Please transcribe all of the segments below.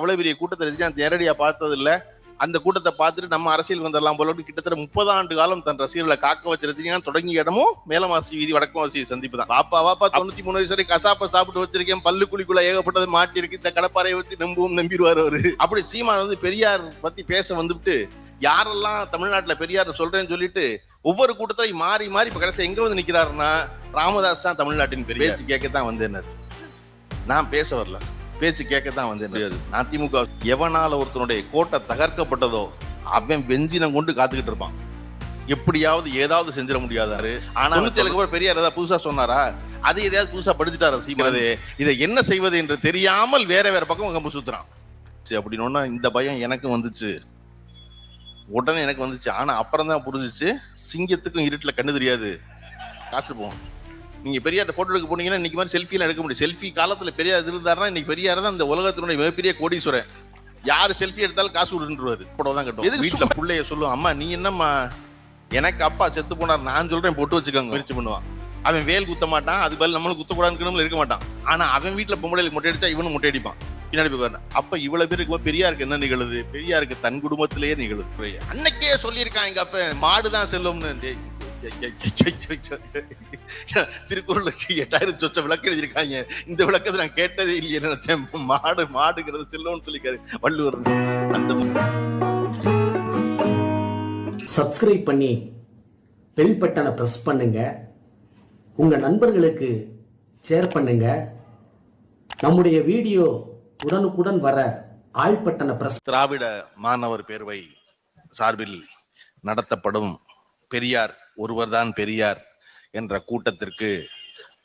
அவ்வளவு பெரிய கூட்டத்தை ரஜினிகாந்த் நேரடியா பார்த்தது இல்ல. அந்த கூட்டத்தை பார்த்துட்டு நம்ம அரசியல் வந்துடலாம் போல கிட்டத்தட்ட 30 ஆண்டு காலம் தன் ரசிகர்களை காக்க வச்ச ரஜினிகாந்த் தொடங்கிய இடமும் மேலமாசி வீதி வடக்குமாசி சந்திப்பு தான். வாப்பா 93 வயசு வரை கசாப்பை சாப்பிட்டு வச்சிருக்கேன், பல்லு குழிக்குள்ள ஏகப்பட்டது மாட்டி இருக்கு, இந்த கடப்பாறையை வச்சு நம்பிடுவார் அவரு. அப்படி சீமான் வந்து பெரியார் பத்தி பேச வந்துட்டு யாரெல்லாம் தமிழ்நாட்டுல பெரியார் சொல்றேன்னு சொல்லிட்டு ஒவ்வொரு கூட்டத்தையும் மாறி மாறி இப்ப கடைசி எங்க வந்து நிக்கிறாருன்னா ராமதாஸ் தான் தமிழ்நாட்டின் பெரிய கேட்கத்தான் வந்தேன். நான் பேச வரல, பேச்சு கேட்கத்தான் வந்தேன். அதிமுக எவனால ஒருத்தனுடைய கோட்டை தகர்க்கப்பட்டதோ அவன் வெஞ்சினம் கொண்டு காத்துக்கிட்டு இருப்பான், எப்படியாவது ஏதாவது செஞ்சிட முடியாதாரு. ஆனா 97 பெரியார் ஏதாவது புதுசா சொன்னாரா? அது எதையாவது புதுசா படிச்சுட்டாரு சீமானது. இதை என்ன செய்வது என்று தெரியாமல் வேற பக்கம் கம்பு சுத்துறான். அப்படின்னு இந்த பயம் எனக்கு வந்துச்சு, உடனே எனக்கு வந்துச்சு. ஆனா அப்புறம் தான் புரிஞ்சிச்சு, சிங்கத்துக்கும் இருட்டுல கண்ணு தெரியாது. காசு போவோம். நீங்க பெரியார் போட்டோ எடுக்க போனீங்கன்னா இன்னைக்கு மாதிரி செல்ஃபி எல்லாம் எடுக்க முடியும். செல்ஃபி காலத்துல பெரியார் இருந்தாருன்னா இன்னைக்கு பெரியார் தான் இந்த உலகத்தினுடைய மிகப்பெரிய கோடீஸ்வரன். யாரு செல்ஃபி எடுத்தாலும் காசு விடுன்றுவாரு, போட்டோ தான் கட்டும். வீட்டுல பிள்ளைய சொல்லுவான், அம்மா நீ என்னம்மா, எனக்கு அப்பா செத்து போனார், நான் சொல்றேன் பொட்டு வச்சுக்கோங்க முயற்சி பண்ணுவான். அவன் வேல் குத்த மாட்டான், அது பதில் நம்மளும் குத்தக்கூடாதுன்னு இருக்க மாட்டான். ஆனா அவன் வீட்டுல பொம்பளைக்கு மொட்டை அடிச்சா இவனும் மொட்டை அடிப்பான், பின்னாடி போய். அப்ப இவ்வளவு பேருக்கு பெரியாருக்கு என்ன நிகழுது? பெரியாருக்கு தன் குடும்பத்திலேயே நிகழுது. அன்னைக்கே சொல்லியிருக்கான் எங்க அப்ப மாடுதான் செல்லும்னு. திருக்குறளுக்கு 8000 சொச்ச விளக்கு எழுதியிருக்காங்க, இந்த விளக்கத்தை நான் கேட்டதே இல்லையே நினைச்சேன். மாடுங்கிறது செல்லும்னு சொல்லிக்காரு வள்ளுவர். சப்ஸ்கிரைப் பண்ணி பெல் பட்டனை பிரஸ் பண்ணுங்க, உங்க நண்பர்களுக்கு ஷேர் பண்ணுங்க. நம்முடைய வீடியோ உடனுக்குடன் வர ஆல் பட்டனை பிரஸ். திராவிட மாணவர் பேரவை சார்பில் நடத்தப்படும் பெரியார் ஒருவர்தான் பெரியார் என்ற கூட்டத்திற்கு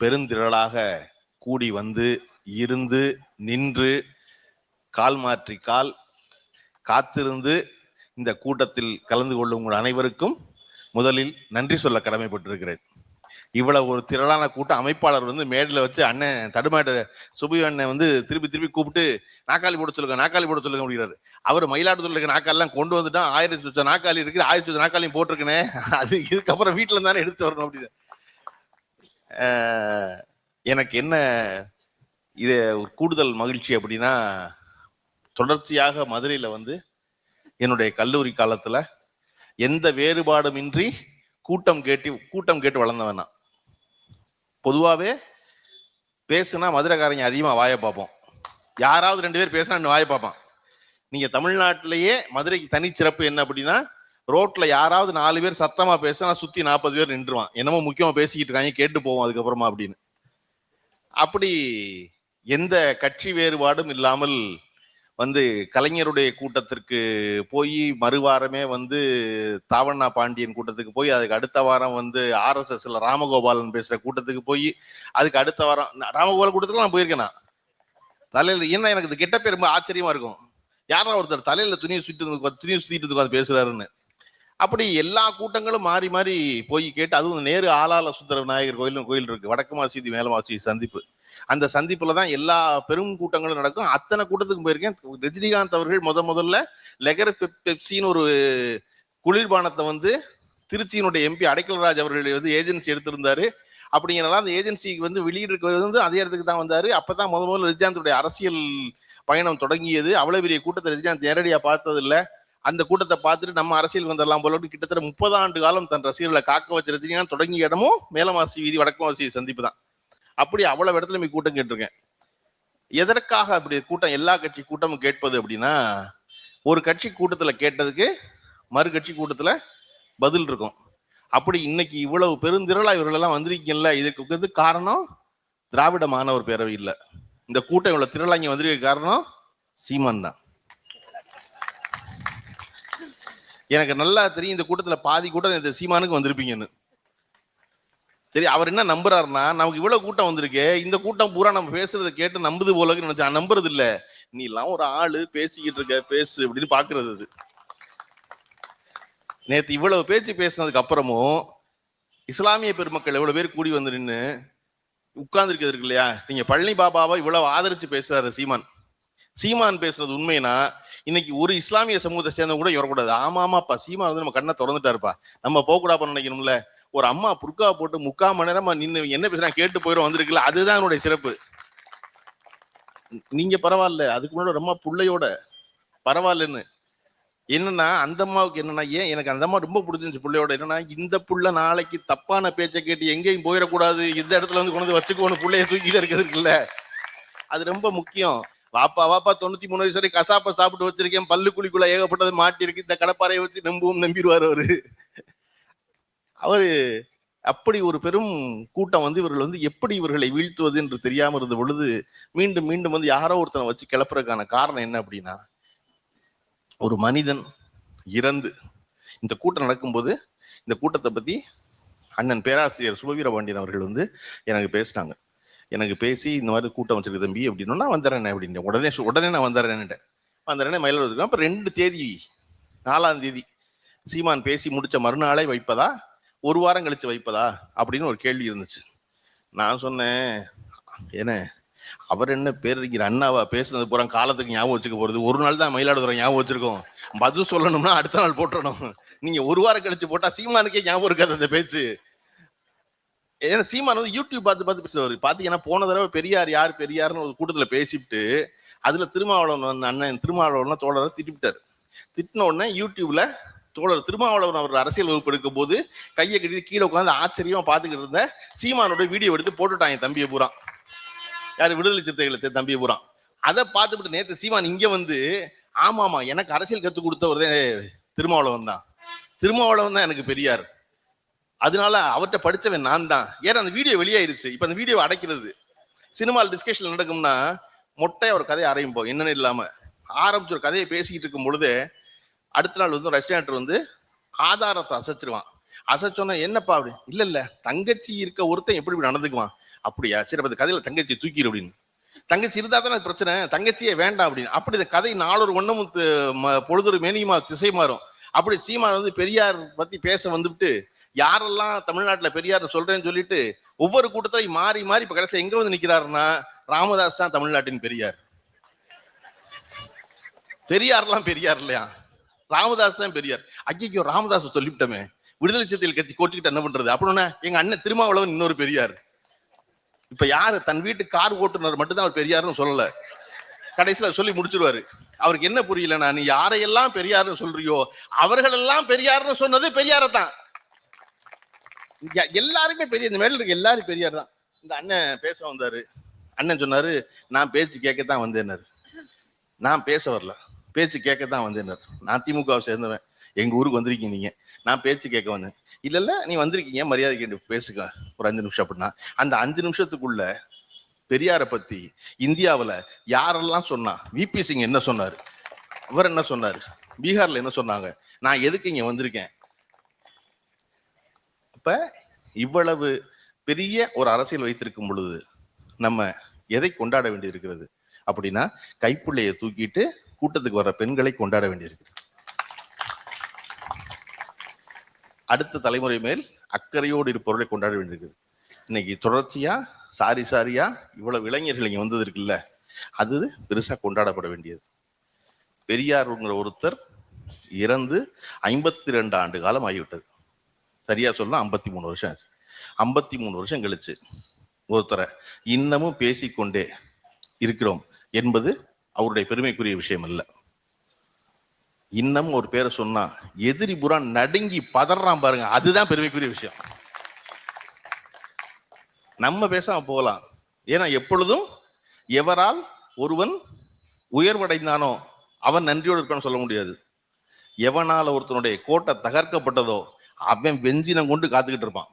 பெருந்திரளாக கூடி வந்து இருந்து நின்று கால் மாற்றி கால் காத்திருந்து இந்த கூட்டத்தில் கலந்து கொள்ளும் உங்கள் அனைவருக்கும் முதலில் நன்றி சொல்ல கடமைப்பட்டிருக்கிறேன். இவ்வளவு ஒரு திரளான கூட்டம் அமைப்பாளர் வந்து மேடையில் வச்சு அண்ணன் தடுமாட்ட சுபி அண்ணன் வந்து திருப்பி கூப்பிட்டு நாக்காளி போட சொல்லுங்க அப்படிங்கிறாரு. அவர் மயிலாடுதுறையில் இருக்க நாக்காலாம் கொண்டு வந்துட்டான், 1000 சொச்ச நாக்காளி இருக்கு, 1000 சொச்ச நாக்காளியும் போட்டிருக்கனே, அது இதுக்கப்புறம் வீட்டுல தானே எடுத்து வரணும் அப்படின்னு. எனக்கு என்ன இது ஒரு கூடுதல் மகிழ்ச்சி அப்படின்னா, தொடர்ச்சியாக மதுரையில வந்து என்னுடைய கல்லூரி காலத்துல எந்த வேறுபாடும் இன்றி கூட்டம் கேட்டு வளர்ந்தவன் நான். பொதுவாவே பேசுனா மதுரைக்காரங்க அதிகமா வாயை பார்ப்போம், யாராவது 2 பேர் பேசினா வாயை பார்ப்பான். நீங்க தமிழ்நாட்டிலேயே மதுரைக்கு தனிச்சிறப்பு என்ன அப்படின்னா, ரோட்ல யாராவது 4 பேர் சத்தமா பேசினா சுத்தி 40 பேர் நின்றுவான், என்னமோ முக்கியமா பேசிக்கிட்டு இருக்காங்க கேட்டு போவோம் அதுக்கப்புறமா அப்படின்னு. அப்படி எந்த கட்சி வேறுபாடும் இல்லாமல் வந்து கலைஞருடைய கூட்டத்திற்கு போய் மறுவாரமே வந்து தாவண்ணா பாண்டியன் கூட்டத்துக்கு போய், அதுக்கு அடுத்த வாரம் வந்து RSSல ராமகோபாலன் பேசுற கூட்டத்துக்கு போய், அதுக்கு அடுத்த வாரம் ராமகோபால் கூட்டத்துக்கு நான் போயிருக்கேன். நான் தலையில என்ன எனக்கு இது கெட்ட பேர் ரொம்ப ஆச்சரியமா இருக்கும், யாரா ஒருத்தர் தலையில துணியை சுத்திட்டு உட்காந்து பேசுறாருன்னு. அப்படி எல்லா கூட்டங்களும் மாறி மாறி போய் கேட்டு, அதுவும் நேரு ஆளால சுந்தர விநாயகர் கோயில் இருக்கு, வடக்குமாசி வீதி மேலமாசி சந்திப்பு. அந்த சந்திப்புல தான் எல்லா பெரும் கூட்டங்களும் நடக்கும். அத்தனை கூட்டத்துக்கும் போயிருக்கேன். ரஜினிகாந்த் அவர்கள் முதல்ல லெகர் பெப்சின்னு ஒரு குளிர்பானத்தை வந்து திருச்சியினுடைய MP அடைக்கலராஜ் அவர்கள் வந்து ஏஜென்சி எடுத்திருந்தாரு. அப்படிங்கிறனால அந்த ஏஜென்சிக்கு வந்து வெளியிட்டு வந்து அதே இடத்துக்கு தான் வந்தாரு. அப்பதான் முதல்ல ரஜினிகாந்துடைய அரசியல் பயணம் தொடங்கியது. அவ்வளவு பெரிய கூட்டத்தை ரஜினிகாந்த் நேரடியா பார்த்தது இல்ல. அந்த கூட்டத்தை பார்த்துட்டு நம்ம அரசியல் வந்துடலாம் போல கிட்டத்தட்ட 30 ஆண்டு காலம் தன் ரசிகர்களை காக்க வச்ச ரஜினிகாந்த் தொடங்கிய இடமும் மேலமாசி வீதி வடக்குமாசி சந்திப்பு தான். அப்படி அவ்வளவு இடத்துல போய் கூட்டம் கேட்டிருக்கேன். எதற்காக அப்படி கூட்டம், எல்லா கட்சி கூட்டமும் கேட்பது அப்படின்னா, ஒரு கட்சி கூட்டத்துல கேட்டதுக்கு மறு கட்சி கூட்டத்துல பதில் இருக்கும். அப்படி இன்னைக்கு இவ்வளவு பெருந்திரளா இவர்கள் எல்லாம் வந்திருக்கீங்கல்ல, இதுக்கு வந்து காரணம் திராவிட மாணவர் பேரவை இல்ல. இந்த கூட்டம் இவ்வளவு திரளா இங்க வந்திருக்க காரணம் சீமான் தான். எனக்கு நல்லா தெரியும், இந்த கூட்டத்துல பாதி கூட்டம் இந்த சீமானுக்கு வந்திருப்பீங்கன்னு. சரி, அவர் என்ன நம்புறாருன்னா, நமக்கு இவ்வளவு கூட்டம் வந்திருக்கு, இந்த கூட்டம் பூரா நம்ம பேசுறதை கேட்டு நம்புது போல நினைச்சா, நம்புறது இல்ல, நீ எல்லாம் ஒரு ஆளு பேசிக்கிட்டு இருக்க பேசு அப்படின்னு பாக்குறது. அது நேத்து இவ்வளவு பேச்சு பேசினதுக்கு அப்புறமும் இஸ்லாமிய பெருமக்கள் எவ்வளவு பேர் கூடி வந்து நின்று உட்கார்ந்து இருக்கிறது இருக்கு இல்லையா. நீங்க பழனி பாபாவை இவ்வளவு ஆதரிச்சு பேசுறாரு சீமான் பேசுறது உண்மைனா, இன்னைக்கு ஒரு இஸ்லாமிய சமூகத்தை சேர்ந்த கூட வரக்கூடாது. ஆமாப்பா, சீமான் வந்து நம்ம கண்ணை திறந்துட்டாருப்பா, நம்ம போகக்கூடாது நினைக்கணும்ல. ஒரு அம்மா புர்கா போட்டு 3/4 மணி நேரமா நின்று என்ன பேசுறாங்க கேட்டு போயிடும் வந்திருக்குல்ல, அதுதான் என்னுடைய சிறப்பு. நீங்க பரவாயில்ல, அதுக்கு முன்னாடி ரொம்ப புள்ளையோட பரவாயில்லன்னு. என்னன்னா அந்த அம்மாவுக்கு என்னன்னா, ஏன் எனக்கு அந்த அம்மா ரொம்ப பிடிச்சிருந்துச்சு புள்ளையோட. என்னன்னா, இந்த புள்ள நாளைக்கு தப்பான பேச்சை கேட்டு எங்கேயும் போயிடக்கூடாது, இந்த இடத்துல வந்து கொண்டு வந்து வச்சுக்கோன்னு புள்ளைய தூக்கிட்டு இருக்கிறது இருக்குல்ல, அது ரொம்ப முக்கியம். வாப்பா வாப்பா 93 வயசு வரை கசாப்பை சாப்பிட்டு வச்சிருக்கேன், பல்லு குழிக்குள்ள ஏகப்பட்டது மாட்டி இருக்கு, இந்த கடப்பாறையை வச்சு நம்பிடுவார் அவரு. அவரு அப்படி ஒரு பெரும் கூட்டம் வந்து இவர்கள் வந்து எப்படி இவர்களை வீழ்த்துவது என்று தெரியாம இருந்த பொழுது மீண்டும் மீண்டும் வந்து யாரோ ஒருத்தனை வச்சு கிளப்புறதுக்கான காரணம் என்ன அப்படின்னா, ஒரு மனிதன் இறந்து இந்த கூட்டம் நடக்கும்போது இந்த கூட்டத்தை பத்தி அண்ணன் பேராசிரியர் சுபவீர பாண்டியன் அவர்கள் வந்து எனக்கு பேசினாங்க. எனக்கு பேசி இந்த மாதிரி கூட்டம் வச்சிருக்கு தம்பி அப்படின்னா, நான் வந்துடுறேன் அப்படின்னு உடனே நான் வந்துடுறேன் மயிலாடுதுறை இருக்கேன். அப்ப 2 தேதி 4ஆம் தேதி சீமான் பேசி முடிச்ச மறுநாளே வைப்பதா, ஒரு வாரம் கழிச்சு வைப்பதா அப்படின்னு ஒரு கேள்வி இருந்துச்சு. நான் சொன்னேன், என்ன அவர் என்ன பேரறிஞர் அண்ணாவா பேசுனது பூரா காலத்துக்கு ஞாபகம் வச்சுக்க போறது, ஒரு நாள் தான் மயிலாடுதுறை ஞாபகம் வச்சிருக்கோம், பதில் சொல்லணும்னா அடுத்த நாள் போட்டணும், நீங்க ஒரு வாரம் கழிச்சு போட்டா சீமானுக்கே ஞாபகம் இருக்காது அந்த பேச்சு. ஏன்னா சீமான் வந்து யூடியூப் பார்த்து பேசுவாரு. பாத்தீங்கன்னா போன தடவை பெரியார் யார் பெரியார்னு ஒரு கூட்டத்துல பேசிட்டு அதுல திருமாவளவன் வந்து அண்ணன் திருமாவளவன் தோழரை திட்டிவிட்டாரு. திட்டின உடனே யூடியூப்ல தோழர் திருமாவளவன் அவர் அரசியல் வகுப்பு எடுக்கும் போது கையை கட்டி கீழே உட்காந்து ஆச்சரியமா பாத்துக்கிட்டு இருந்த சீமானோட வீடியோ எடுத்து போட்டுட்டாங்க தம்பியை பூரா, யாரு விடுதலை சிறுத்தைகளை தம்பியை பூரா. அதை பார்த்துட்டு நேத்து சீமான் இங்க வந்து ஆமாமா எனக்கு அரசியல் கத்துக் கொடுத்தவரதே திருமாவளவன் தான் எனக்கு பெரியார், அதனால அவர்கிட்ட படிச்சவன் நான் தான். ஏன்னா அந்த வீடியோ வெளியாயிருச்சு, இப்ப அந்த வீடியோ அடைக்கிறது. சினிமாவில் டிஸ்கஷன் நடக்கும்னா மொட்டை ஒரு கதையை ஆரம்பிப்போம் என்னன்னு இல்லாம ஆரம்பிச்சு ஒரு கதையை பேசிக்கிட்டு இருக்கும் பொழுது அடுத்த நாள் வந்து ரெஸ்டாரண்ட் வந்து ஆதாரத்தை அசைச்சிருவான். அசைச்சோன்னா என்னப்பா அப்படி, இல்ல தங்கச்சி இருக்க ஒருத்தன் எப்படி இப்படி நடந்துக்குவான், அப்படியா சரி அப்ப கதையில தங்கச்சி தூக்கிடு அப்படின்னு, தங்கச்சி இருந்தா தானே பிரச்சனை, தங்கச்சியே வேண்டாம் அப்படின்னு. அப்படி இந்த கதை நாளொரு ஒண்ணும் பொழுதொரு மேனியுமா திசை மாறும். அப்படி சீமான் வந்து பெரியார் பத்தி பேச வந்துட்டு யாரெல்லாம் தமிழ்நாட்டுல பெரியார் சொல்றேன்னு சொல்லிட்டு ஒவ்வொரு கூட்டத்திலையும் மாறி மாறி இப்ப கடைசி எங்க வந்து நிக்கிறாருன்னா ராமதாஸ் தான் தமிழ்நாட்டின் பெரியார். பெரியார்லாம் பெரியார் இல்லையா, ராமதாஸ் தான் பெரியார். ஐயோ ராமதாஸ் சொல்லிவிட்டோமே, விடுதலை சிறுத்தைகள் கட்சி கோச்சுக்கிட்டு என்ன பண்றது அப்படின்னா எங்க அண்ணன் திருமாவளவன் இன்னொரு பெரியார். இப்ப யாரு தன் வீட்டு கார் ஓட்டுநர் மட்டும்தான் அவர் பெரியார்னு சொல்லல, கடைசியில சொல்லி முடிச்சிருவாரு. அவருக்கு என்ன புரியலன்னா நீ யாரையெல்லாம் பெரியார்னு சொல்றியோ அவர்கள் எல்லாம் பெரியார்னு சொன்னது பெரியாரத்தான். எல்லாருமே பெரிய, இந்த மேல இருக்க எல்லாரும் பெரியார் தான். இந்த அண்ணன் பேச வந்தாரு, அண்ணன் சொன்னாரு நான் பேச்சு கேட்கத்தான் வந்தேன்னாரு. நான் பேச வரல, பேச்சு கேட்கத்தான் வந்தேன்னாரு. நான் திமுகவை சேர்ந்தவன், எங்க ஊருக்கு வந்திருக்கீங்க நீங்க, நான் பேச்சு கேட்க வந்தேன். இல்ல நீ வந்திருக்கீங்க மரியாதை கேட்டு பேசுங்க ஒரு 5 நிமிஷம் அப்படின்னா அந்த 5 நிமிஷத்துக்குள்ள பெரியாரை பத்தி இந்தியாவில யாரெல்லாம் சொன்னா, விபி சிங் என்ன சொன்னாரு, அவர் என்ன சொன்னாரு, பீகார்ல என்ன சொன்னாங்க, நான் எதுக்கு இங்க வந்திருக்கேன். அப்ப இவ்வளவு பெரிய ஒரு அரசியல் வைத்திருக்கும் பொழுது நம்ம எதை கொண்டாட வேண்டியிருக்கிறது அப்படின்னா கைப்புள்ளையை தூக்கிட்டு கூட்டத்துக்கு வர்ற பெண்களை கொண்டாட வேண்டியிருக்கு. அடுத்த தலைமுறை மேல் அக்கறையோடு இருப்பவர்களை கொண்டாட வேண்டியிருக்குது. இன்னைக்கு தொடர்ச்சியா சாரியா இவ்வளவு இளைஞர்கள் இங்க வந்தது இருக்குல்ல, அது பெருசா கொண்டாடப்பட வேண்டியது. பெரியார்ங்கிற ஒருத்தர் இறந்து 52 ஆண்டு காலம் ஆகிவிட்டது. சரியா சொல்ல 53 வருஷம் ஆச்சு. 53 வருஷம் கழிச்சு ஒருத்தரை இன்னமும் பேசிக்கொண்டே இருக்கிறோம் என்பது அவருடைய பெருமைக்குரிய விஷயம் அல்ல. இன்னமும் ஒரு பேரை சொன்னா எதிரி புறா நடுங்கி பதறான் பாருங்க, அதுதான் பெருமைக்குரிய விஷயம். நம்ம பேசாம போகலாம், ஏன்னா எப்பொழுதும் எவரால் ஒருவன் உயர்வடைந்தானோ அவன் நன்றியோடு இருக்கான்னு சொல்ல முடியாது. எவனால ஒருத்தனுடைய கோட்டை தகர்க்கப்பட்டதோ அவன் வெஞ்சினம் கொண்டு காத்துக்கிட்டு இருப்பான்,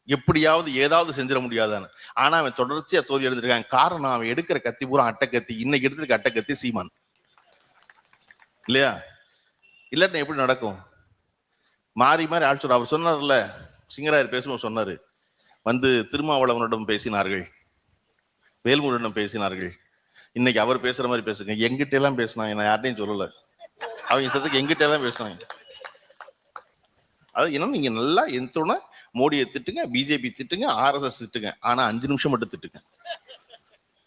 எப்படியாவது ஏதாவது செஞ்சிட முடியாதான்னு. ஆனா அவன் தொடர்ச்சியா தோல்வி எடுத்திருக்கான். காரணம் அவன் எடுக்கிற கத்தி பூரா அட்டக்கத்தி. இன்னைக்கு எடுத்திருக்க அட்டக்கத்தி சீமான் இல்லையா, இல்லாட்டி எப்படி நடக்கும்? மாறி மாறி ஆட்சி. அவர் சொன்னார்ல, சிங்கராயர் பேசும்போது சொன்னாரு, வந்து திருமாவளவனிடம் பேசினார்கள், வேல்முருகனிடம் பேசினார்கள், இன்னைக்கு அவர் பேசுற மாதிரி பேசுங்க. எங்கிட்ட எல்லாம் பேசினாங்க, நான் யார்ட்டையும் சொல்லல, அவங்க இஷ்டத்துக்கு எங்கிட்ட எல்லாம் பேசினாங்க. அது ஏன்னா நீங்க நல்லா எந்தோட மோடியை திட்டுங்க, பிஜேபி திட்டுங்க, RSS திட்டுங்க, ஆனா 5 நிமிஷம் மட்டும் திட்டுங்க.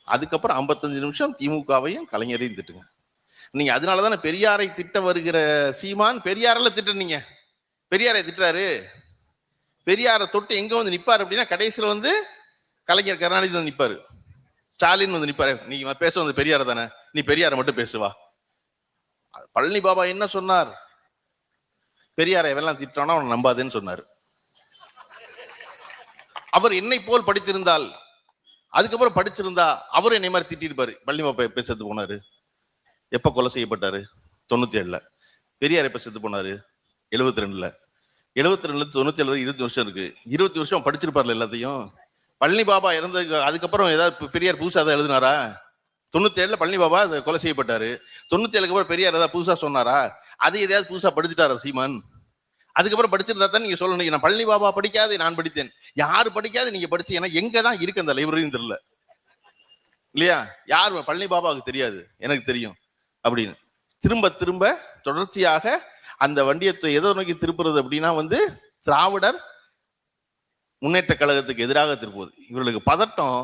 அதுக்கப்புறம் 55 நிமிஷம் திமுகவையும் கலைஞரையும் திட்டுங்க. நீங்க அதனாலதானே பெரியாரை திட்ட வருகிற சீமான் பெரியாரில் திட்டுனீங்க. பெரியாரை திட்டுறாரு, பெரியாரை தொட்டு எங்க வந்து நிப்பாரு அப்படின்னா கடைசியில் வந்து கலைஞர் கருணாநிதி வந்து நிப்பாரு. ஸ்டாலின் வந்து நிப்பாரு, நீ பேச வந்து பெரியார தானே, நீ பெரியார மட்டும் பேசுவா. பழனி பாபா என்ன சொன்னார்? பெரியாரை எவெல்லாம் திட்டானோ அவனை நம்பாதுன்னு சொன்னார். அவர் என்னை போல் படித்திருந்தால், அதுக்கப்புறம் படிச்சிருந்தா அவர் என்னை மாதிரி திட்டிருப்பாரு. பழனி பாபா எப்ப செத்து போனாரு? எப்ப கொலை செய்யப்பட்டாரு? 97ல. பெரியார் எப்ப செத்து போனாரு? 72ல. 72ல 97 20 வருஷம் இருக்கு. 20 வருஷம் படிச்சிருப்பார்ல எல்லாத்தையும். பழனி பாபா இறந்ததுக்கு அதுக்கப்புறம் ஏதாவது பெரியார் புதுசா அதை எழுதினாரா? 97ல பழனி பாபா கொலை செய்யப்பட்டாரு. 97க்கு அப்புறம் பெரியார் ஏதாவது புதுசா சொன்னாரா? அது எதையாவது புதுசா படிச்சுட்டாரா சீமான்? அதுக்கப்புறம் படிச்சிருந்தா தான் நீங்க சொல்லணும், நான் பழனி பாபா படிக்காது நான் படித்தேன். யாரு படிக்காது நீங்க படிச்சு, ஏன்னா எங்க தான் இருக்கு அந்த லைப்ரரின்னு தெரியல இல்லையா? யார் பழனி பாபாவுக்கு தெரியாது, எனக்கு தெரியும் அப்படின்னு திரும்ப திரும்ப தொடர்ச்சியாக அந்த வண்டியத்தை எதை நோக்கி திருப்புறது அப்படின்னா வந்து திராவிடர் முன்னேற்ற கழகத்துக்கு எதிராக திருப்புவது. இவர்களுக்கு பதட்டம்,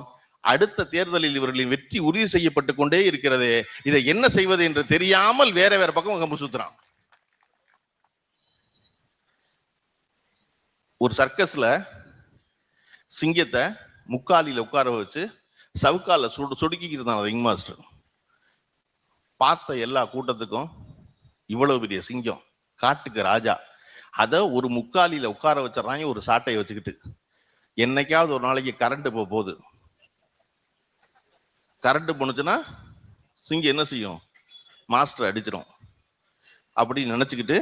அடுத்த தேர்தலில் இவர்களின் வெற்றி உறுதி செய்யப்பட்டு கொண்டே இருக்கிறது. இதை என்ன செய்வது என்று தெரியாமல் வேற வேற பக்கம் கம்பு சுத்துறான். ஒரு சர்க்கஸ்ல சிங்கத்தை முக்காலில உட்கார வச்சு சவுக்கால சொடுக்கிட்டு இருந்தான் ரிங் மாஸ்டர். பார்த்த எல்லா கூட்டத்துக்கும் இவ்வளவு பெரிய சிங்கம், காட்டுக்கு ராஜா, அத ஒரு முக்காலில உட்கார வச்சிடறாங்க ஒரு சாட்டையை வச்சுக்கிட்டு. என்னைக்காவது ஒரு நாளைக்கு கரண்ட் போகுது, கரண்ட் போனுச்சுன்னா சிங்கம் என்ன செய்யும்? மாஸ்டர் அடிச்சிடும் அப்படின்னு நினைச்சுக்கிட்டு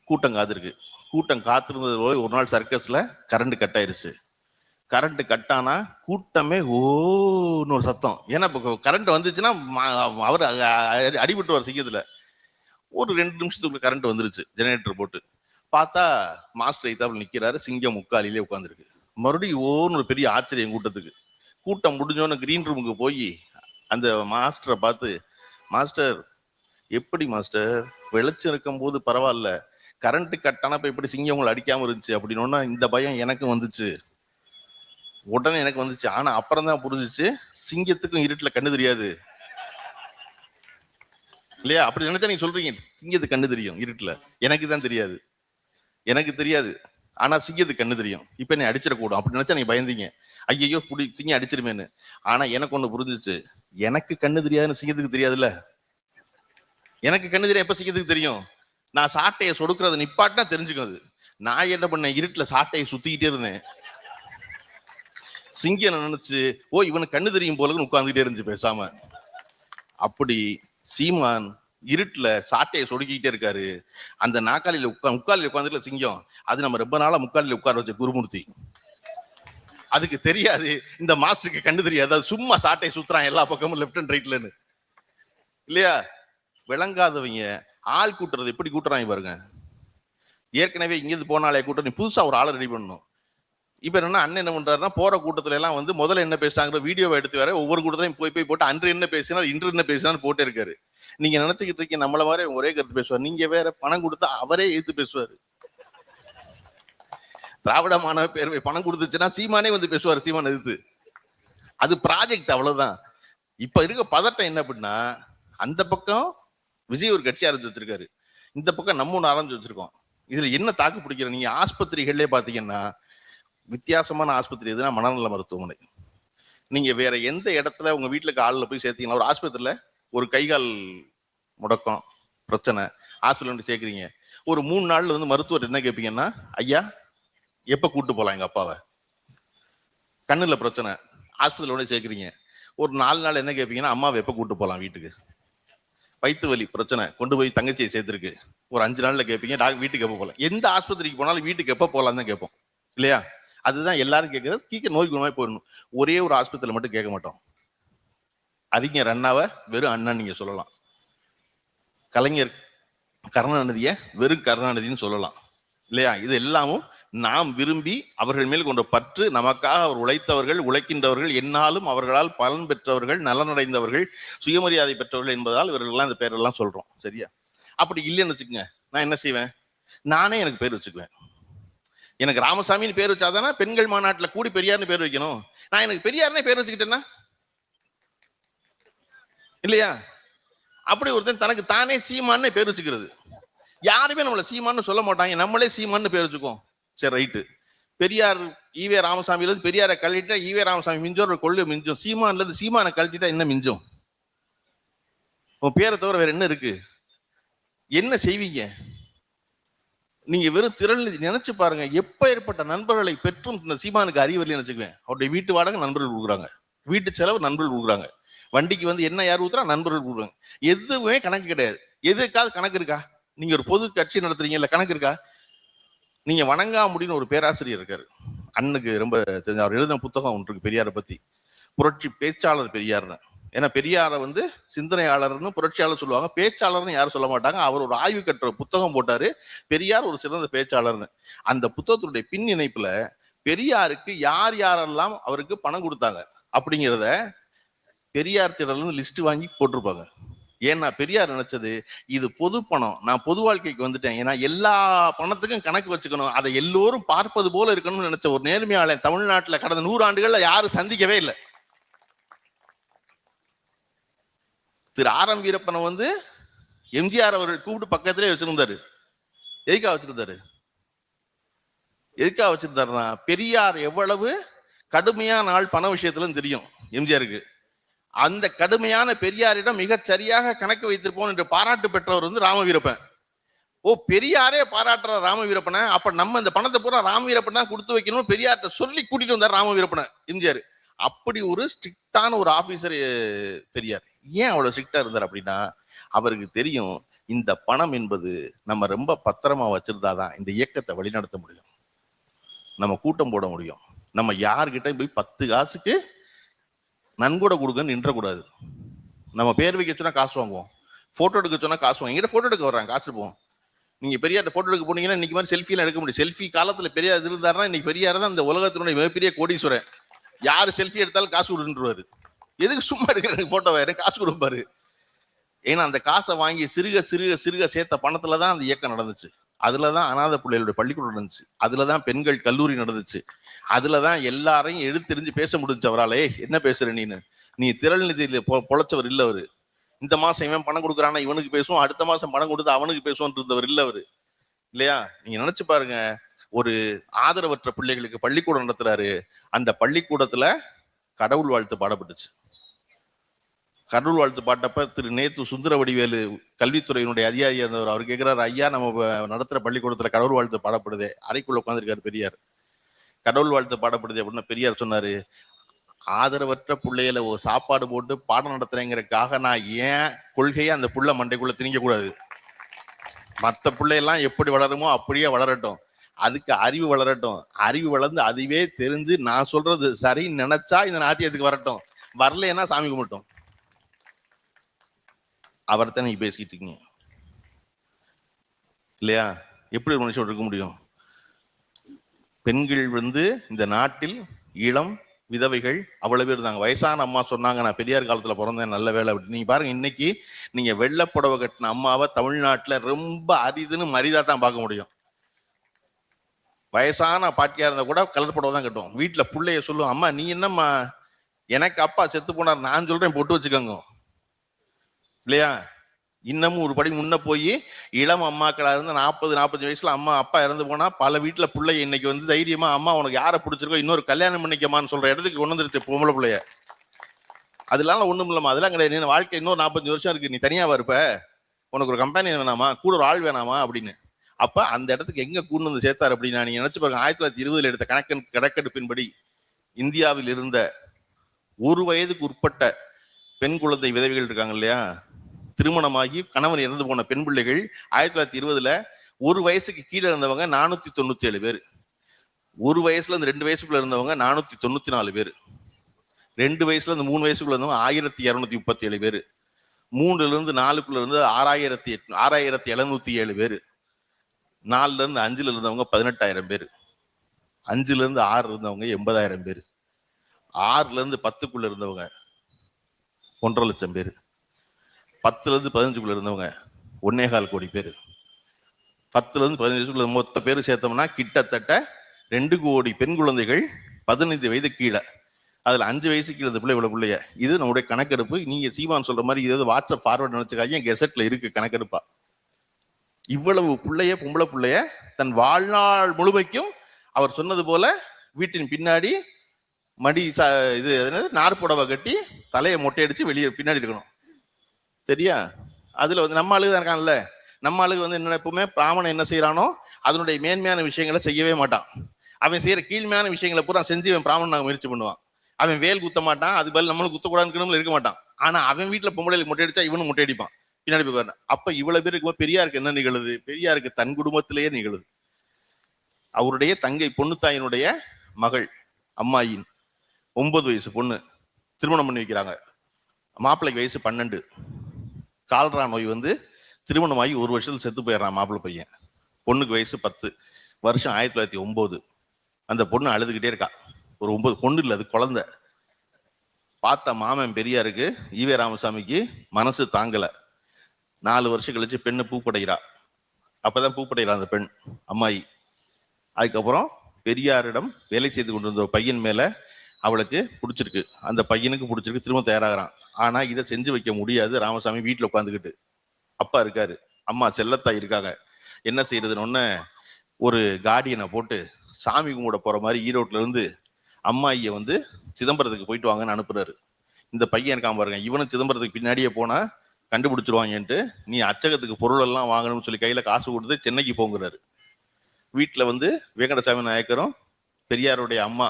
கூட்டம் காத்திருக்கு. கூட்டம் காத்திருந்தது போய் ஒரு நாள் சர்க்கஸ்ல கரண்ட் கட் ஆயிருச்சு. கரண்ட் கட் ஆனா கூட்டமே ஓன்னு ஒரு சத்தம். ஏன்னா இப்போ கரண்ட் வந்துச்சுன்னா அவர் அடிபட்டுவார் சிங்கத்துல. ஒரு 2 நிமிஷத்துக்குள்ள கரண்ட் வந்துருச்சு ஜெனரேட்டர் போட்டு. பார்த்தா மாஸ்டர் எய்தாப்புல நிக்கிறாரு, சிங்கம் முக்காலிலே உட்காந்துருக்கு. மறுபடியும் ஓன்னு ஒரு பெரிய ஆச்சரியம் கூட்டத்துக்கு. கூட்டம் முடிஞ்சோன்னு கிரீன் ரூமுக்கு போய் அந்த மாஸ்டரை பார்த்து, மாஸ்டர் எப்படி மாஸ்டர், வெளிச்சம் இருக்கும் போது பரவாயில்ல, கரண்ட் கட் ஆனப்ப எப்படி சிங்கம் உங்களை அடிக்காம இருந்துச்சு அப்படின்னா இந்த பயம் எனக்கும் வந்துச்சு, உடனே எனக்கு வந்துச்சு. ஆனா அப்புறம் தான் புரிஞ்சிச்சு, சிங்கத்துக்கும் இருட்டுல கண்ணு தெரியாது இல்லையா? அப்படி நினைச்சா நீங்க சொல்றீங்க சிங்கத்துக்கு கண்ணு தெரியும் இருட்டுல, எனக்கு தான் தெரியாது, எனக்கு தெரியாது, ஆனா சிங்கத்துக்கு கண்ணு தெரியும். இப்ப நீ அடிச்சிடக்கூடும் அப்படி நினைச்சா நீங்க பயந்தீங்க, ஐயோ புடி சிங்கம் அடிச்சிருமேன்னு. ஆனா எனக்கு ஒண்ணு புரிஞ்சிச்சு, எனக்கு கண்ணு தெரியாதுன்னு சிங்கத்துக்கு தெரியாதுல்ல. எனக்கு கண்ணு தெரியும், எப்ப சிங்கத்துக்கு தெரியும்? நான் சாட்டையை சொடுக்கிறத நிப்பாட்டினா தெரிஞ்சுக்கும். நான் என்ன பண்ணேன், இருட்டுல சாட்டையை சுத்திக்கிட்டே இருந்தேன். சிங்கம் நினைச்சு ஓ இவனுக்கு கண்ணு தெரியும் போல உட்கார்ந்துட்டே இருந்துச்சு பேசாம. அப்படி சீமான் இருட்டுல சாட்டையை சொடுக்கிட்டே இருக்காரு. அந்த நாக்காளியில முக்காலில உட்காந்துல சிங்கம், அது நம்ம ரொம்ப நாளா முக்காலில உட்கார வச்ச குருமூர்த்தி. அதுக்கு தெரியாது இந்த மாஸ்டருக்கு கண்ணு தெரியாது, அது சும்மா சாட்டையை சுத்துறான் எல்லா பக்கமும் லெப்ட் அண்ட் ரைட்லன்னு இல்லையா? விளங்காதவங்க ஆள் கூட்டுறது எப்படி கூட்டுறாங்க பாருங்க. ஏற்கனவே இங்கிருந்து போனாலே கூட்டம், நீ புதுசா ஒரு ஆளை ரெடி பண்ணணும். இப்ப என்னன்னா அண்ணன் என்ன பண்றாருன்னா, போற கூட்டத்துல எல்லாம் வந்து முதல்ல என்ன பேசுறாங்க வீடியோவை எடுத்து வேற ஒவ்வொரு கூட்டத்திலையும் போய் போட்டு அன்று என்ன பேசினார் இன்று என்ன பேசினார் போட்டே இருக்காரு. நீங்க நினைச்சுக்கிட்டு இருக்கீங்க நம்மள மாதிரி ஒரே கருத்து பேசுவார், நீங்க வேற பணம் கொடுத்தா அவரே எதிர்த்து பேசுவாரு. திராவிட மாணவ பேரவை பணம் கொடுத்துச்சுன்னா சீமானே வந்து பேசுவார் சீமான் எதிர்த்து. அது ப்ராஜெக்ட் அவ்வளவுதான். இப்ப இருக்க பதட்டம் என்ன அப்படின்னா, அந்த பக்கம் விஜய் ஒரு கட்சி ஆரம்பிச்சு வச்சிருக்காரு, இந்த பக்கம் நம்ம ஒண்ணு ஆரம்பிச்சு வச்சிருக்கோம். இதுல என்ன தாக்கு பிடிக்கிற, நீங்க ஆஸ்பத்திரிகள்லயே பாத்தீங்கன்னா வித்தியாசமான ஆஸ்பத்திரி எதுனா மனநல மருத்துவமனை. நீங்க வேற எந்த இடத்துல உங்க வீட்டுல ஆளுல போய் சேர்த்தீங்கன்னா, ஒரு ஆஸ்பத்திரியில ஒரு கைகால் முடக்கம் பிரச்சனை ஆஸ்பத்திரி சேர்க்குறீங்க, ஒரு 3 நாள்ல வந்து மருத்துவர் என்ன கேட்பீங்கன்னா, ஐயா எப்ப கூட்டு போலாம் எங்க அப்பாவை? கண்ணுல பிரச்சனை ஆஸ்பத்திரியில உடனே சேர்க்குறீங்க, ஒரு 4 நாள் என்ன கேட்பீங்கன்னா, அம்மாவை எப்ப கூட்டு போலாம் வீட்டுக்கு? வயிற்று வலி பிரச்சனை கொண்டு போய் தங்கச்சியை சேர்த்திருக்கு, ஒரு 5 நாள்ல கேட்பீங்க, வீட்டுக்கு எப்ப போகலாம்? எந்த ஆஸ்பத்திரிக்கு போனாலும் வீட்டுக்கு எப்ப போகலாம் தான் கேட்போம் இல்லையா? அதுதான் எல்லாரும் கேட்கறது. கீக்க நோய் குணமாய் போயிடணும். ஒரே ஒரு ஆஸ்பத்திரியில மட்டும் கேட்க மாட்டோம். அறிஞர் அண்ணாவை வெறும் அண்ணன் நீங்க சொல்லலாம், கலைஞர் கருணாநிதியை வெறும் கருணாநிதினு சொல்லலாம் இல்லையா? இது எல்லாமும் நாம் விரும்பி அவர்கள் மேல் கொண்ட பற்று, நமக்காக அவர் உழைத்தவர்கள், உழைக்கின்றவர்கள், என்னாலும் அவர்களால் பலன் பெற்றவர்கள், நலனடைந்தவர்கள், சுயமரியாதை பெற்றவர்கள் என்பதால் இவர்கள்லாம் இந்த பேரெல்லாம் சொல்றோம். சரியா? அப்படி இல்லைன்னு வச்சுக்கோங்க, நான் என்ன செய்வேன், நானே எனக்கு பேர் வச்சுக்குவேன். எனக்கு ராமசாமின்னு பேர் வச்சாதானே பெண்கள் மாநாட்டில் கூடி பெரியார்னு பேர் வைக்கணும். நான் எனக்கு பெரியார்னே பேர் வச்சுக்கிட்டேன்னா இல்லையா? அப்படி ஒருத்தன் தனக்கு தானே சீமான்னு பேர் வச்சுக்கிறது. யாருமே நம்மள சீமான்னு சொல்ல மாட்டாங்க, நம்மளே சீமான்னு பேர் வச்சுக்கோம். சரி ரைட்டு, பெரியார் ஈவே ராமசாமியில இருந்து பெரியாரை கழட்டிட்டா ஈவே ராமசாமி மிஞ்சம், ஒரு கொள்ளை மிஞ்சும். சீமான்ல இருந்து சீமானை கழட்டிட்டா என்ன மிஞ்சும்? உன் பேரை தவிர வேற என்ன இருக்கு? என்ன செய்வீங்க நீங்க? வெறும் திரள் நினைச்சு பாருங்க. எப்ப ஏற்பட்ட நண்பர்களை பெற்றும் இந்த சீமானுக்கு அறிவறி நினைச்சுக்குவேன். அவருடைய வீட்டு வாடகை நண்பர்கள் கொடுக்குறாங்க, வீட்டு செலவு நண்பர்கள் கொடுக்குறாங்க, வண்டிக்கு வந்து என்ன யார் ஊத்துறா நண்பர்கள் கொடுக்குறாங்க. எதுவுமே கணக்கு கிடையாது. எதுக்காவது கணக்கு இருக்கா? நீங்க ஒரு பொது கட்சி நடத்துறீங்க, இல்ல கணக்கு இருக்கா? நீங்க வணங்காமுடின்னு ஒரு பேராசிரியர் இருக்காரு, அண்ணனுக்கு ரொம்ப தெரிஞ்ச. அவர் எழுதின புத்தகம் ஒன்று இருக்கு பெரியாரை பத்தி, புரட்சி பேச்சாளர் பெரியார்னு. ஏன்னா பெரியாரை வந்து சிந்தனையாளர்னு புரட்சியாளர் சொல்லுவாங்க, பேச்சாளர்னு யாரும் சொல்ல மாட்டாங்க. அவர் ஒரு ஆய்வு கட்டுற புத்தகம் போட்டாரு, பெரியார் ஒரு சிறந்த பேச்சாளர்னு. அந்த புத்தகத்துடைய பின் இணைப்புல பெரியாருக்கு யார் யாரெல்லாம் அவருக்கு பணம் கொடுத்தாங்க அப்படிங்கிறத பெரியார் திடல் லிஸ்ட் வாங்கி போட்டிருப்பாங்க. ஏன்னா பெரியார் நினைச்சது, இது பொது பணம், நான் பொது வாழ்க்கைக்கு வந்துட்டேன், ஏன்னா எல்லா பணத்துக்கும் கணக்கு வச்சுக்கணும், அதை எல்லோரும் பார்ப்பது போல இருக்கணும்னு நினைச்ச ஒரு நேர்மையாளன் தமிழ்நாட்டில் கடந்த 100 ஆண்டுகள்ல யாரும் சந்திக்கவே இல்லை. திரு ஆர்.எம். வீரப்பனை வந்து எம்ஜிஆர் அவர்கள் கூப்பிட்டு பக்கத்திலே வச்சிருந்தாரு. எதுக்காக வச்சிருந்தாருன்னா, பெரியார் எவ்வளவு கடுமையான ஆள் பண விஷயத்துல தெரியும் எம்ஜிஆருக்கு. அந்த கடுமையான பெரியாரிடம் மிக சரியாக கணக்கு வைத்திருப்போம் என்று பாராட்டு பெற்றவர் வந்து ராமவீரப்பன். ஓ, பெரியாரே பாராட்டுற ராமவீரப்பனை, அப்ப நம்ம இந்த பணத்தை பூரா ராமவீரப்பன் தான் கொடுத்து வைக்கணும் பெரியார்ட்ட சொல்லி கூட்டிட்டு வந்தார் ராமவீரப்பனை எம்ஜிஆர். அப்படி ஒரு ஸ்ட்ரிக்டான ஒரு ஆபீசர் பெரியார். ஏன் அவ்வளவு ஸ்ட்ரிக்டா இருந்தார் அப்படின்னா, அவருக்கு தெரியும் இந்த பணம் என்பது நம்ம ரொம்ப பத்திரமா வச்சிருந்தாதான் இந்த இயக்கத்தை வழிநடத்த முடியும், நம்ம கூட்டம் போட முடியும். நம்ம யார்கிட்ட போய் 10 காசுக்கு நன்கொடை கொடுங்கன்னு நின்றக்கூடாது. நம்ம பேர் வைக்க சொன்னா காசு வாங்குவோம், போட்டோ எடுக்க சொன்னா காசு வாங்க. எங்கிட்ட போட்டோ எடுக்க வர்றாங்க, காசு போவோம். நீங்க பெரியார்ட்ட போட்டோ எடுக்க போனீங்கன்னா இன்னைக்கு மாதிரி செல்ஃபி எல்லாம் எடுக்க முடியும். செல்ஃபி காலத்துல பெரியார் இருந்தாருன்னா இன்னைக்கு பெரியார் தான் இந்த உலகத்தினுடைய மிகப்பெரிய கோடீஸ்வரன். யாரு செல்ஃபி எடுத்தாலும் காசு கொடுத்துருவாரு. எதுக்கு சும்மா எடுக்கிறாங்க போட்டோவை, எனக்கு காசு கொடுப்பாரு. ஏன்னா அந்த காசை வாங்கி சிறுக சிறுக சிறுக சேர்த்த பணத்துலதான் அந்த இயக்கம் நடந்துச்சு. அதுலதான் அநாத பிள்ளைகளுடைய பள்ளிக்கூடம் நடந்துச்சு, அதுலதான் பெண்கள் கல்லூரி நடந்துச்சு, அதுலதான் எல்லாரையும் எழுத்தெறிஞ்சு பேச முடிஞ்சு அவராலே. என்ன பேசுற நீ திரள் நிதியில பொழைச்சவர் இல்ல அவரு. இந்த மாசம் இவன் பணம் கொடுக்குறான்னா இவனுக்கு பேசுவோம், அடுத்த மாசம் பணம் கொடுத்து அவனுக்கு பேசுவோம் இருந்தவர் இல்ல அவரு, இல்லையா? நீங்க நினைச்சு பாருங்க, ஒரு ஆதரவற்ற பிள்ளைகளுக்கு பள்ளிக்கூடம் நடத்துறாரு. அந்த பள்ளிக்கூடத்துல கடவுள் வாழ்த்து பாடப்பட்டுச்சு. கடவுள் வாழ்த்து பாட்டப்ப திரு நேத்து சுந்தரவடிவேலு கல்வித்துறையினுடைய அதிகாரியா இருந்தவர், அவர் கேட்கிறாரு, ஐயா நம்ம நடத்துற பள்ளிக்கூடத்துல கடவுள் வாழ்த்து பாடப்படுதே. அறைக்குள்ள உட்காந்துருக்காரு பெரியார். கடவுள் வாழ்த்து பாடப்படுது அப்படின்னா பெரியார் சொன்னாரு, ஆதரவற்ற பிள்ளைகளை ஒரு சாப்பாடு போட்டு பாடம் நடத்துறேங்கிறதுக்காக நான் ஏன் கொள்கையை அந்த புள்ள மண்டைக்குள்ள திணிக்க கூடாது. மற்ற பிள்ளையெல்லாம் எப்படி வளருமோ அப்படியே வளரட்டும், அதுக்கு அறிவு வளரட்டும், அறிவு வளர்ந்து அதுவே தெரிஞ்சு நான் சொல்றது சரின்னு நினைச்சா இந்த நாத்தியத்துக்கு வரட்டும், வரலன்னா சாமி கும்பிட்டோம். அவர்தான் நீங்க பேசிட்டு இருக்கீங்க இல்லையா? எப்படி ஒரு மனுஷன் இருக்க முடியும்? பெண்கள் வந்து இந்த நாட்டில் இளம் விதவைகள் அவ்வளவு பேர் இருந்தாங்க. வயசான அம்மா சொன்னாங்க, நான் பெரியார் காலத்துல பிறந்தேன், நல்ல வேலை. நீங்க பாருங்க, இன்னைக்கு நீங்க வெள்ளப்புடவை கட்டின அம்மாவை தமிழ்நாட்டுல ரொம்ப அரிதுன்னு மரிதா தான் பார்க்க முடியும். வயசான பாட்டியா இருந்தா கூட கலர் புடவை தான் கட்டுவோம். வீட்டுல பிள்ளைய சொல்லுவோம், அம்மா நீ என்னம்மா, எனக்கு அப்பா செத்து போனார், நான் சொல்றேன் பொட்டு வச்சுக்கோங்க, இல்லையா? இன்னமும் ஒரு படி முன்ன போய் இளம் அம்மாக்களா இருந்து 40-45 வயசுல அம்மா அப்பா இறந்து போனா பல வீட்டுல பிள்ளைய இன்னைக்கு வந்து தைரியமா, அம்மா உனக்கு யாரை பிடிச்சிருக்கோ இன்னொரு கல்யாணம் பண்ணிக்கமான்னு சொல்ற இடத்துக்கு கொண்டு வந்துருச்சு பொம்பளை பிள்ளைய. அதெல்லாம் ஒண்ணும் இல்லம்மா, அதெல்லாம் கிடையாது, நீ வாழ்க்கை இன்னொரு 45 வருஷம் இருக்கு, நீ தனியாவா இருப்ப, உனக்கு ஒரு கம்பெனி வேணாமா, கூட ஒரு ஆள் வேணாமா அப்படின்னு. அப்ப அந்த இடத்துக்கு எங்க கூண்டு வந்து சேர்த்தாரு அப்படின்னா, நீங்க நினைச்சு பாருங்க, 1920 எடுத்த கணக்கெடுப்பின்படி இந்தியாவில் இருந்த 1 வயதுக்கு உட்பட்ட பெண் குழந்தை விதவைகள் இருக்காங்க இல்லையா, திருமணமாகி கணவன் இறந்து போன பெண் பிள்ளைகள் 1920 1 வயசுக்கு கீழே இருந்தவங்க 497 பேர், 1 வயசுல இருந்து 2 வயசுக்குள்ள இருந்தவங்க 494 பேர், 2 வயசுல இருந்து 3 வயசுக்குள்ள இருந்தவங்க 1237 பேர், 3ல இருந்து 4க்குள்ள இருந்து 6707 பேர், 4ல இருந்து 5ல இருந்தவங்க 18,000 பேர், 5ல இருந்து 6 இருந்தவங்க 80,000 பேர், 6ல இருந்து 10க்குள்ள இருந்தவங்க 1.5 லட்சம் பேர், 10ல இருந்து 15க்குள்ள இருந்தவங்க 1.25 கோடி பேர், 10ல இருந்து 15 மொத்த பேர் சேர்த்தோம்னா கிட்டத்தட்ட 2 கோடி பெண் குழந்தைகள் 15 வயது கீழே. அதுல 5 வயசுக்கு கீழே பிள்ளை இவ்வளவு பிள்ளைய. இது நம்முடைய கணக்கெடுப்பு. நீங்க சீமான் சொல்ற மாதிரி இது வாட்ஸ்அப் ஃபார்வர்ட் நினைச்சுக்காங்க, கெசட்ல இருக்கு கணக்கெடுப்பா. இவ்வளவு பிள்ளைய பொம்பளை பிள்ளைய தன் வாழ்நாள் முழுமைக்கும் அவர் சொன்னது போல வீட்டின் பின்னாடி மடி இது நார்புடவை கட்டி தலையை மொட்டையடிச்சு வெளியே பின்னாடி இருக்கணும். சரியா? அதுல வந்து நம்ம ஆளுக தான் இருக்கான்ல, நம்ம ஆளுக வந்து என்ன எப்பவுமே பிராமணன் என்ன செய்யறானோ அதனுடைய மேன்மையான விஷயங்களை செய்யவே மாட்டான். அவன் செய்யற கீழ்மையான விஷயங்களை பூரா செஞ்சு அவன் பிராமணன் முயற்சி பண்ணுவான். அவன் வேல் குத்த மாட்டான், அது பதில் நம்மளுக்கு குத்தக்கூடாதுன்னு இருக்க மாட்டான். ஆனா அவன் வீட்டுல பொம்பளைக்கு மொட்டை அடிச்சா இவனும் மொட்டை அடிப்பான், பின்னாடி போய் பாரு. அப்ப இவ்வளவு பேர் இருக்கும்போது பெரியாருக்கு என்ன நிகழுது? பெரியாருக்கு தன் குடும்பத்திலேயே நிகழுது. அவருடைய தங்கை பொண்ணுத்தாயினுடைய மகள் அம்மாயின் 9 வயசு பொண்ணு திருமணம் பண்ணி வைக்கிறாங்க. மாப்பிள்ளைக்கு வயசு 12. கால்ரா நோய் வந்து திருமணமாகி 1 வருஷத்துல செத்து போயிடுறான் மாப்பிள்ளை பையன். பொண்ணுக்கு வயசு 10. வருஷம் 1909. அந்த பொண்ணு அழுதுகிட்டே இருக்கா. ஒரு 9 பொண்ணு இல்லை, அது குழந்தை. பார்த்த மாமன் பெரியாருக்கு ஈவே ராமசாமிக்கு மனசு தாங்கல. 4 வருஷம் கழிச்சு பெண்ணு பூப்படைகிறா. அப்பதான் பூப்படைகிறா அந்த பெண் அம்மாயி. அதுக்கப்புறம் பெரியாரிடம் வேலை செய்து கொண்டிருந்த பையன் மேல அவளுக்கு பிடிச்சிருக்கு, அந்த பையனுக்கு பிடிச்சிருக்கு, திரும்ப தயாராகிறான். ஆனா இதை செஞ்சு வைக்க முடியாது. ராமசாமி வீட்டுல உட்காந்துக்கிட்டு, அப்பா இருக்காரு, அம்மா செல்லத்தாய் இருக்காங்க. என்ன செய்யறதுன்னு ஒரு கார்டியனை போட்டு சாமி கும்பிட போற மாதிரி ஈரோட்ல இருந்து அம்மாயிய வந்து சிதம்பரத்துக்கு போயிட்டு வாங்கன்னு அனுப்புறாரு. இந்த பையன் இருக்கான் பாருங்க, இவனும் சிதம்பரத்துக்கு பின்னாடியே போனா கண்டுபிடிச்சிருவாங்கன்ட்டு நீ அச்சகத்துக்கு பொருள் எல்லாம் வாங்கணும்னு சொல்லி கையில காசு கொடுத்து சென்னைக்கு போங்கிறாரு. வீட்டுல வந்து வெங்கடசாமி நாயக்கரும் பெரியாருடைய அம்மா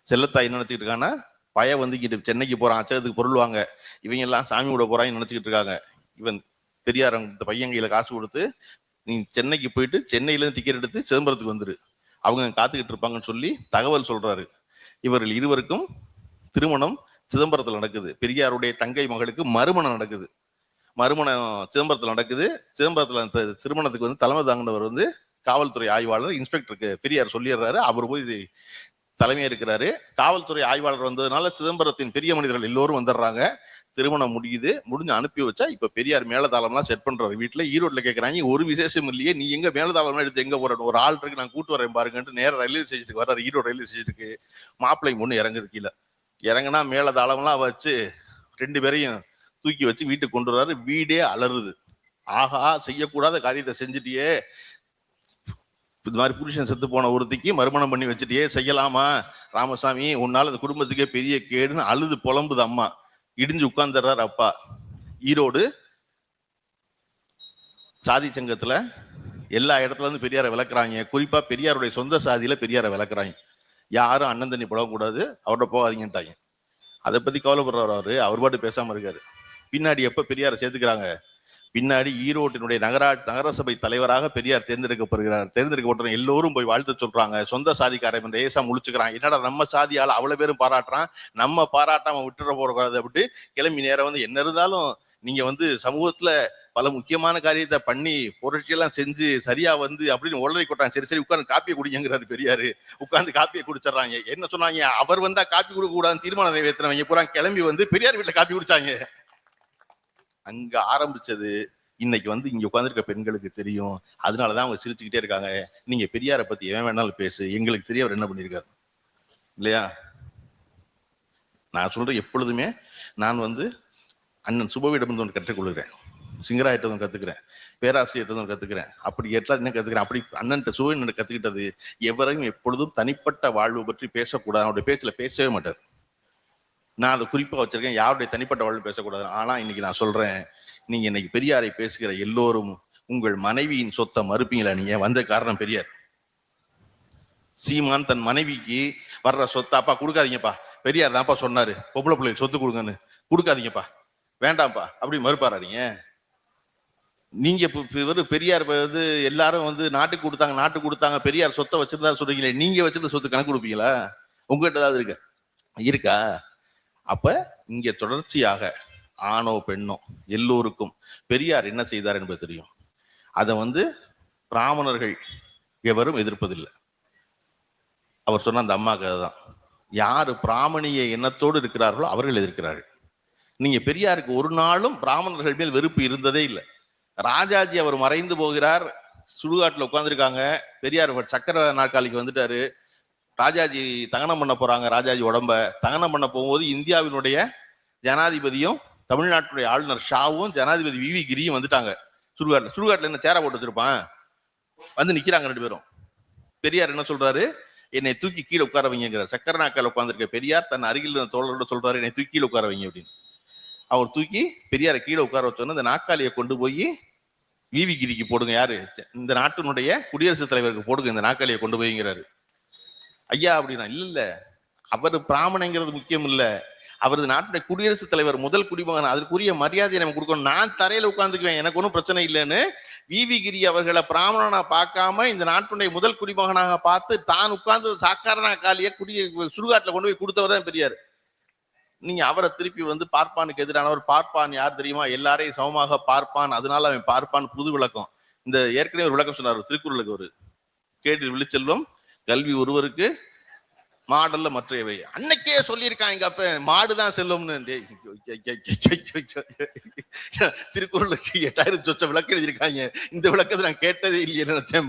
செல்லத்தாய் என்ன நினைச்சுக்கிட்டு இருக்காங்கன்னா, பய வந்து சென்னைக்கு போறான் அச்சகத்துக்கு பொருள் வாங்க, இவங்க எல்லாம் சாமி விட போறான்னு நினைச்சுக்கிட்டு இருக்காங்க. இவன் பெரியார் இந்த பையன் கையில காசு கொடுத்து நீ சென்னைக்கு போயிட்டு சென்னையில இருந்து டிக்கெட் எடுத்து சிதம்பரத்துக்கு வந்துரு, அவங்க காத்துக்கிட்டு இருப்பாங்கன்னு சொல்லி தகவல் சொல்றாரு. இவர்கள் இருவருக்கும் திருமணம் சிதம்பரத்தில் நடக்குது. பெரியாருடைய தங்கை மகளுக்கு மறுமணம் நடக்குது. மறுமணம் சிதம்பரத்தில் நடக்குது. சிதம்பரத்தில் அந்த திருமணத்துக்கு வந்து தலைமை தாங்கினவர் வந்து காவல்துறை ஆய்வாளர் இன்ஸ்பெக்டருக்கு பெரியார் சொல்லிடுறாரு. அவர் போய் தலைமையா இருக்கிறாரு. காவல்துறை ஆய்வாளர் வந்ததுனால சிதம்பரத்தின் பெரிய மனிதர்கள் எல்லோரும் வந்துடுறாங்க. திருமணம் முடியுது. முடிஞ்சு அனுப்பி வச்சா இப்ப பெரியார் மேலதாளம்லாம் செட் பண்றாரு வீட்டுல. ஈரோட்ல கேட்கறாங்க, ஒரு விசேஷம் இல்லையே, நீ எங்க மேலதாளம்லாம் எடுத்து எங்க போற? ஒரு ஆள் இருக்கு, நான் கூட்டு வரேன் பாருங்கன்ட்டு நேரம் ரயில்வே ஸ்டேஷனுக்கு வர்றாரு. ஈரோடு ரயில்வே ஸ்டேஷனுக்கு மாப்பிள்ளை பொண்ணு இறங்குது. கீழே இறங்குனா மேலதாளம்லாம் வச்சு 2 பேரையும் தூக்கி வச்சு வீட்டுக்கு கொண்டு வர்றாரு. வீடே அலறுது. ஆஹா, செய்யக்கூடாத காரியத்தை செஞ்சுட்டியே, இது மாதிரி புருஷன் செத்து போன ஒருத்திக்கு மறுமணம் பண்ணி வச்சுட்டியே, செய்யலாமா ராமசாமி, உன்னால அந்த குடும்பத்துக்கே பெரிய கேடுன்னு அழுது புலம்புது அம்மா. இடிஞ்சு உட்கார்ந்துடுறாரு அப்பா. ஈரோடு சாதி சங்கத்துல எல்லா இடத்துல இருந்து பெரியாரை விளக்குறாங்க. குறிப்பா பெரியாருடைய சொந்த சாதியில பெரியாரை விளக்குறாங்க. யாரும் அண்ணன் தண்ணி புடக்கூடாது, அவரோட போகாதீங்கன்ட்டாங்க. அதை பத்தி கவலைப்படுறவர் அவர் பாட்டு பேசாம இருக்காரு. பின்னாடி எப்ப பெரியாரை சேர்த்துக்கிறாங்க, பின்னாடி ஈரோட்டினுடைய நகரசபை தலைவராக பெரியார் தேர்ந்தெடுக்கப்படுகிறார். தேர்ந்தெடுக்கப்பட்ட எல்லோரும் போய் வாழ்த்து சொல்றாங்க. சொந்த சாதிக்காரன் ஏசா முழிச்சுக்கிறான். என்னடா நம்ம சாதியால அவ்வளவு பேரும் பாராட்டுறான், நம்ம பாராட்டாம விட்டுற போடக்கூடாது அப்படி கிளம்பி நேரம் வந்து, என்ன இருந்தாலும் நீங்க வந்து சமூகத்துல பல முக்கியமான காரியத்தை பண்ணி புரட்சியெல்லாம் செஞ்சு சரியா வந்து அப்படின்னு உளறி கொட்டாங்க. சரி சரி உட்கார்ந்து காப்பியை குடிங்கிறாரு பெரியாரு. உட்கார்ந்து காப்பியை குடிச்சிடறாங்க. என்ன சொன்னாங்க, அவர் வந்தா காப்பி கொடுக்க கூடாதுன்னு தீர்மானம் நிறைவேற்றினவங்க பூரா கிளம்பி வந்து பெரியார் வீட்டுல காப்பி குடிச்சாங்க. அங்க ஆரம்பிச்சது இன்னைக்கு வந்து இங்க உட்கார்ந்துருக்க பெண்களுக்கு தெரியும். அதனாலதான் அவங்க சிரிச்சுக்கிட்டே இருக்காங்க. நீங்க பெரியாரை பத்தி எவன் வேணாலும் பேசு, எங்களுக்கு தெரிய அவர் என்ன பண்ணிருக்காரு இல்லையா? நான் சொல்றேன், எப்பொழுதுமே நான் வந்து அண்ணன் சுபவிடம் ஒன்று கற்றுக்கொள்கிறேன், சிங்கராயிட்ட கத்துக்கிறேன், பேராசிரியர்கிட்ட கத்துக்கிறேன். அப்படி எல்லாம் என்ன கத்துக்கிறேன், அப்படி அண்ணன் சுபவின் கத்துக்கிட்டது, எவரையும் எப்பொழுதும் தனிப்பட்ட வாழ்வு பற்றி பேசக்கூடாது. அவருடைய பேச்சுல பேசவே மாட்டார். நான் அதை குறிப்பா வச்சிருக்கேன், யாருடைய தனிப்பட்ட வாழ்வு பேசக்கூடாது. ஆனா இன்னைக்கு நான் சொல்றேன், நீங்க இன்னைக்கு பெரியாரை பேசுகிற எல்லோரும் உங்கள் மனைவியின் சொத்தை மறுப்பீங்களா? நீங்க வந்த காரணம் பெரியார். சீமான் தன் மனைவிக்கு வர்ற சொத்தை அப்பா கொடுக்காதீங்கப்பா, பெரியார் தான்ப்பா சொன்னாரு பொம்பளை பிள்ளைக்கு சொத்து கொடுங்கன்னு, கொடுக்காதீங்கப்பா வேண்டாம்ப்பா அப்படி மறுப்பாரா? நீங்க பெரியார் வந்து எல்லாரும் வந்து நாட்டுக்கு கொடுத்தாங்க பெரியார் சொத்தை வச்சிருந்தா சொல்றீங்களே, நீங்க வச்சிருந்த சொத்து கணக்கு கொடுப்பீங்களா? உங்ககிட்ட ஏதாவது இருக்கா? அப்ப இங்க தொடர்ச்சியாக ஆணோ பெண்ணோ எல்லோருக்கும் பெரியார் என்ன செய்தார் என்பது தெரியும். அதை வந்து பிராமணர்கள் எவரும் எதிர்ப்பதில்லை. அவர் சொன்ன அந்த அம்மாவுக்கு தான், யாரு பிராமணிய எண்ணத்தோடு இருக்கிறார்களோ அவர்கள் எதிர்க்கிறார்கள். நீங்க பெரியாருக்கு ஒரு நாளும் பிராமணர்கள் மேல் வெறுப்பு இருந்ததே இல்லை. ராஜாஜி அவர் மறைந்து போகிறார், சுடுகாட்டுல உட்கார்ந்துருக்காங்க, பெரியார் சக்கர நாற்காலிக்கு வந்துட்டாரு. ராஜாஜி தகனம் பண்ண போறாங்க. ராஜாஜி உடம்ப தகனம் பண்ண போகும்போது இந்தியாவினுடைய ஜனாதிபதியும் தமிழ்நாட்டுடைய ஆளுநர் ஷாவும் ஜனாதிபதி விவி கிரியும் வந்துட்டாங்க. சுடுகாட்டுல என்ன சேர போட்டு வச்சிருப்பான், வந்து நிக்கிறாங்க 2 பேரும். பெரியார் என்ன சொல்றாரு, என்னை தூக்கி கீழே உட்கார வைங்கிறார். சக்கர நாக்கால் உட்கார்ந்திருக்க பெரியார் தன் அருகில் இருந்த தோழரோட சொல்றாரு, என்னை தூக்கி கீழே உட்கார வைங்க அப்படின்னு. அவர் தூக்கி பெரியாரை கீழே உட்கார வச்சோன்னு இந்த நாக்காளியை கொண்டு போய் விவி கிரிக்கு போடுங்க. யாரு? இந்த நாட்டினுடைய குடியரசுத் தலைவருக்கு போடுங்க இந்த நாக்காளியை கொண்டு போய்ங்கிறாரு. ஐயா அப்படின்னா, இல்ல அவர் பிராமணங்கிறது முக்கியம் இல்ல, அவரது நாட்டுடைய குடியரசுத் தலைவர், முதல் குடிமகன், அதற்குரிய மரியாதையை நம்ம கொடுக்கணும். நான் தரையில உட்கார்ந்துக்குவேன், எனக்கு ஒன்றும் பிரச்சனை இல்லைன்னு விவி கிரி அவர்களை பிராமணனா பார்க்காம இந்த நாட்டுடைய முதல் குடிமகனாக பார்த்து தான் உட்கார்ந்து சாக்காரனா காலிய சுடுகாட்டுல கொண்டு போய் கொடுத்தவர் தான் பெரியார். நீங்க அவரை திருப்பி வந்து பார்ப்பானுக்கு எதிரானவர். பார்ப்பான் யார் தெரியுமா? எல்லாரையும் சமமாக பார்ப்பான், அதனால அவன் பார்ப்பான். புது விளக்கம். இந்த ஏற்கனவே ஒரு விளக்கம் சொன்னார் திருக்குறளுக்கு. ஒரு கேட்டு விழுச்செல்வம் கல்வி ஒருவருக்கு மாடல்ல மற்றையவை. அன்னைக்கே சொல்லியிருக்காங்க எங்க அப்ப, மாடுதான் செல்வம்னு. திருக்குறளுக்கு 8000 சொச்ச விளக்கம் எழுதியிருக்காங்க. இந்த விளக்கத்தை நான் கேட்டதே இல்லையே நினைச்சேன்.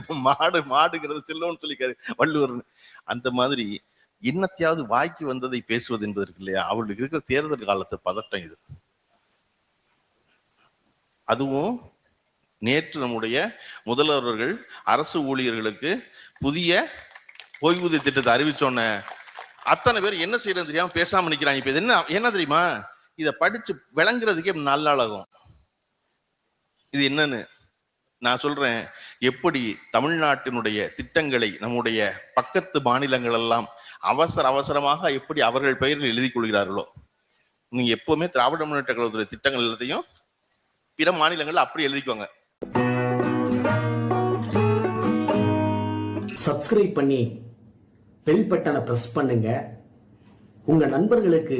மாடுங்கிறது செல்வம்னு சொல்லிக்காரு வள்ளுவர். அந்த மாதிரி என்னத்தையாவது வாய்க்கு வந்ததை பேசுவது என்பது இருக்கு இல்லையா, அவர்களுக்கு இருக்கிற தேர்தல் காலத்து பதட்டம் இது. அதுவும் நேற்று நம்முடைய முதல்வர்கள் அரசு ஊழியர்களுக்கு புதிய ஓய்வூதிய திட்டத்தை அறிவிச்சோன்ன அத்தனை பேர் என்ன செய்யறது தெரியாம பேசாம நிக்கிறாங்க. இப்ப இது என்ன தெரியுமா, இதை படிச்சு விளங்குறதுக்கே நல்ல ஆகும். இது என்னன்னு நான் சொல்றேன். எப்படி தமிழ்நாட்டினுடைய திட்டங்களை நம்முடைய பக்கத்து மாநிலங்கள் எல்லாம் அவசரமாக எப்படி அவர்கள் பெயரில் எழுதி கொள்கிறார்களோ, நீங்க எப்பவுமே திராவிட முன்னேற்ற கழகத்துடைய திட்டங்கள் எல்லாத்தையும் பிற மாநிலங்கள் அப்படி எழுதிக்குவாங்க. சப்ஸ்கிரைப் பண்ணி பெல் பட்டனை பிரஸ் பண்ணுங்க. உங்க நண்பர்களுக்கு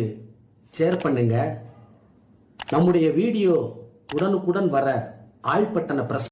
ஷேர் பண்ணுங்க. நம்முடைய வீடியோ உடனுக்குடன் வர ஆல் பட்டனை பிரஸ்